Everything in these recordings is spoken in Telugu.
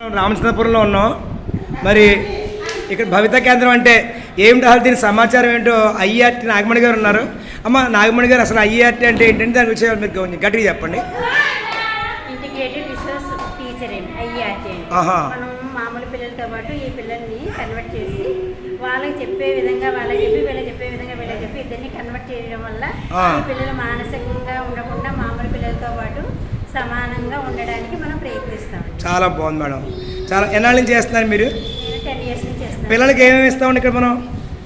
రామచంద్రపురంలో ఉన్నాం. మరి ఇక్కడ భవిత కేంద్రం అంటే ఏమిటి, అసలు దీని సమాచారం ఏంటో ఐఆర్టీ నాగమణి గారు ఉన్నారు. అమ్మ నాగమణి గారు, అసలు ఐఆర్టీ అంటే ఏంటంటే దాని విషయాలు మీరు కొంచెం గట్టిగా చెప్పండి. ఇంటిగ్రేటెడ్ రిసోర్స్ టీచర్ అండి ఐఆర్టీ అండి. మనం మామూలు పిల్లలతో పాటు ఈ పిల్లల్ని కన్వర్ట్ చేసి వాళ్ళకి చెప్పే విధంగా వాళ్ళకి చెప్పి వీళ్ళకి చెప్పే విధంగా వీళ్ళకి చెప్పి ఇద్దరిని కన్వర్ట్ చేయడం వల్ల ఈ పిల్లలు మానసికంగా ఉండకుండా మామూలు పిల్లలతో పాటు సమానంగా ఉండడానికి మనం ప్రయత్నిస్తాం. చాలా బాగుంది మేడం. చాలా ఎన్నాళ్ళ నుంచి చేస్తున్నారు మీరు? 10 years నుంచి చేస్తున్నాం. పిల్లలకి ఏమేమి ఇస్తామండి ఇక్కడ మనం?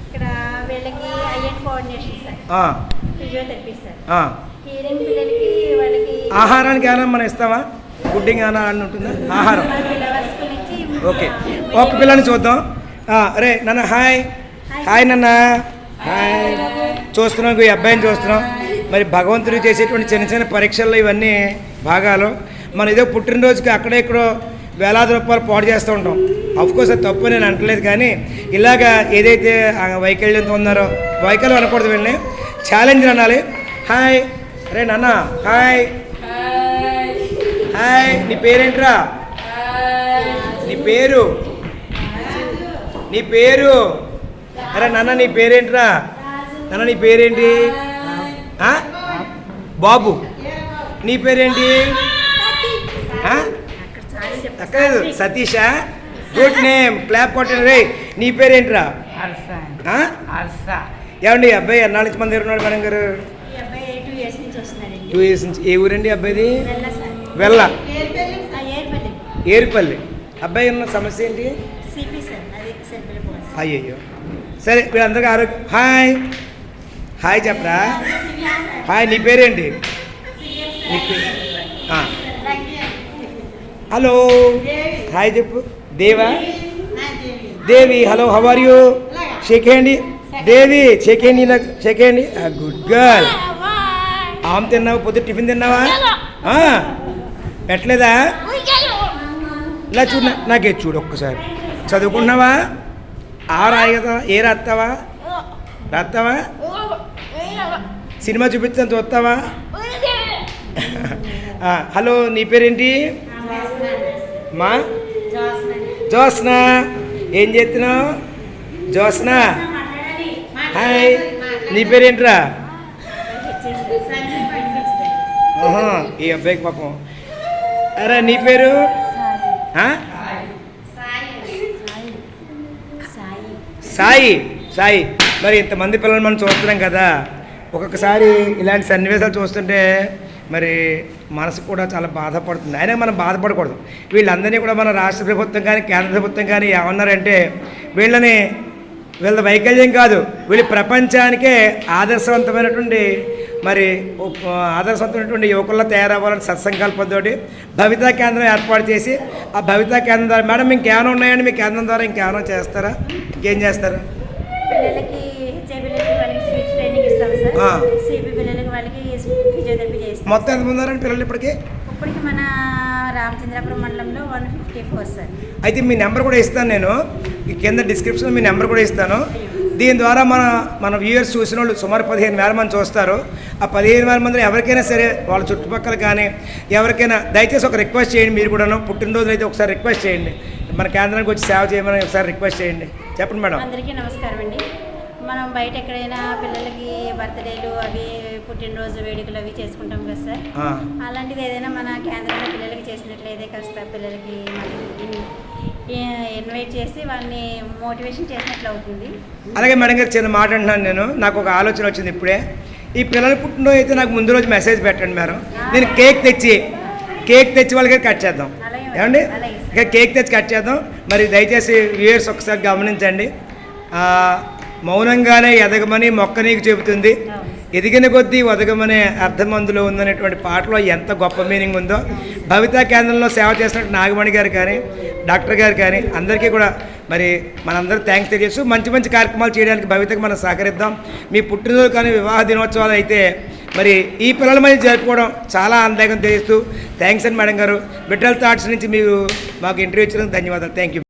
ఇక్కడ వీళ్ళకి IN coordination sir, physiotherapy sir, hearing పిల్లలకి వాళ్ళకి ఆహారానికి ఏమైనా మనం ఇస్తామా? ఫుడ్డింగ్ ఏమైనా అని ఉంటుందా? ఆహారం ఓకే. ఒక పిల్లని చూద్దాం. అరే నాన్న హాయ్. హాయ్ నాన్న హాయ్. చూస్తున్నాం ఈ అబ్బాయిని చూస్తున్నాం. మరి భగవంతుడు చేసేటువంటి చిన్న చిన్న పరీక్షల్లో ఇవన్నీ భాగాలు. మనం ఏదో పుట్టినరోజుకి అక్కడే ఇక్కడో వేలాది రూపాయలు పాడు చేస్తూ ఉంటాం. అఫ్కోర్స్ అది తప్పు నేను అంటలేదు, కానీ ఇలాగా ఏదైతే వైకల్యంతో ఉన్నారో, వైకల్యం అనకూడదు, వెళ్ళి ఛాలెంజ్ అనాలి. హాయ్. అరే నాన్న హాయ్. హాయ్. నీ పేరేంట్రా? నీ పేరు? నీ పేరు? అరే నాన్న నీ పేరేంట్రా? నాన్న నీ పేరేంటి? బాబు. నీ పేరేంటి? అక్కలేదు. సతీషా? Good name. క్లాప్ కొట్టండి రే. నీ పేరేంట్రా? ఏమండి అబ్బాయి ఎన్నాళ్ళ నుంచి మన దగ్గర ఉన్నాడు మేడం గారు? 2 years నుంచి. ఏ ఊరండి అబ్బాయిది? వెళ్ళ ఏరుపల్లి. అబ్బాయి ఉన్న సమస్య ఏంటి? అయ్యయ్యో. సరే వీళ్ళందరికీ ఆరోగ్యం. హాయ్. హాయ్ చెప్పరా? హాయ్. నీ పేరేంటి? నీ పేరు? హలో హాయ్ చెప్పు. దేవా? Devi. Hello how are you? Shake hand. Devi shake hand. నాకు షేక్ హ్యాండ్. Good girl. ఆమె తిన్నావా? పొద్దు టిఫిన్ తిన్నావా? పెట్టలేదా? ఇలా చూడు, నాకే చూడు ఒక్కసారి. చదువుకున్నావా? రాయి కదా. ఏ రాస్తావా? రాస్తావా? సినిమా చూపిస్తాను చూస్తావా? హలో నీ పేరేంటి? మా జోస్నా. ఏం చేస్తున్నావు జోస్నా? హాయ్. నీ పేరేంట్రా? ఈ అబ్బాయికి పాపం. అరే నీ పేరు? సాయి. సాయి. మరి ఇంతమంది పిల్లలు మనం చూస్తున్నాం కదా, ఒక్కొక్కసారి ఇలాంటి సన్నివేశాలు చూస్తుంటే మరి మనసు కూడా చాలా బాధపడుతుంది. అయినా మనం బాధపడకూడదు. వీళ్ళందరినీ కూడా మన రాష్ట్ర ప్రభుత్వం కానీ కేంద్ర ప్రభుత్వం కానీ ఏమన్నారంటే, వీళ్ళ వైకల్యం కాదు, వీళ్ళు ప్రపంచానికే ఆదర్శవంతమైనటువంటి యువకుల్లో తయారవ్వాలని సత్సంకల్పంతో భవితా కేంద్రం ఏర్పాటు చేసి, ఆ భవితా కేంద్రం ద్వారా మేడం ఇంకేమైనా ఉన్నాయండి మీ కేంద్రం ద్వారా? ఇంకేమైనా చేస్తారా? ఇంకేం చేస్తారు? మొత్తం ఎంతమంది ఉన్నారండి పిల్లలు ఇప్పటికి? మన రామచంద్రపురం మండలంలో 154 సార్. అయితే మీ నెంబర్ కూడా ఇస్తాను నేను, ఈ కింద డిస్క్రిప్షన్లో మీ నెంబర్ కూడా ఇస్తాను. దీని ద్వారా మన వ్యూయర్స్ చూసిన వాళ్ళు సుమారు 15,000 మంది చూస్తారు. ఆ 15,000 మందిలో ఎవరికైనా సరే, వాళ్ళ చుట్టుపక్కల కానీ ఎవరికైనా దయచేసి ఒక రిక్వెస్ట్ చేయండి. మీరు కూడాను పుట్టినరోజు అయితే ఒకసారి రిక్వెస్ట్ చేయండి, మన కేంద్రానికి వచ్చి సేవ చేయమని ఒకసారి రిక్వెస్ట్ చేయండి. చెప్పండి మేడం. అందరికీ నమస్కారం అండి. మనం బయట ఎక్కడైనా పిల్లలకి బర్త్డేలు అవి పుట్టినరోజు వేడుకలు అవి చేసుకుంటాం కదా సార్. అలాంటిది ఏదైనా మన కేంద్రంలో పిల్లలకి చేసినట్లయితే కాస్త పిల్లలకి ఇన్వైట్ చేసి వాళ్ళని మోటివేషన్ చేసినట్లు అవుతుంది. అలాగే మేడం గారు చిన్న మాట అంటున్నాను నేను, నాకు ఒక ఆలోచన వచ్చింది ఇప్పుడే. ఈ పిల్లల పుట్టినరోజు అయితే నాకు ముందు రోజు మెసేజ్ పెట్టండి మేడం. నేను కేక్ తెచ్చి వాళ్ళకి కట్ చేద్దాం. ఏమండి? ఇక కేక్ తెచ్చి కట్ చేద్దాం. మరి దయచేసి వ్యూయర్స్ ఒకసారి గమనించండి. మౌనంగానే ఎదగమని మొక్క నీకు చెబుతుంది, ఎదిగిన కొద్దీ వదగమనే అర్థం అందులో ఉందనేటువంటి పాటలో ఎంత గొప్ప మీనింగ్ ఉందో. భవితా కేంద్రంలో సేవ చేసినట్టు నాగమణి గారు కానీ డాక్టర్ గారు కానీ అందరికీ కూడా మరి మనందరూ థ్యాంక్స్ తెలియజేస్తూ మంచి మంచి కార్యక్రమాలు చేయడానికి భవితకు మనం సహకరిద్దాం. మీ పుట్టినరోజు కానీ వివాహ దినోత్సవాలు అయితే మరి ఈ పిల్లల మధ్య జరుపుకోవడం చాలా ఆనందంగా తెలియజేస్తూ థ్యాంక్స్ అండి మేడం గారు. బిడ్డల థాట్స్ నుంచి మీరు మాకు ఇంటర్వ్యూ ఇచ్చినందుకు ధన్యవాదాలు. Thank you.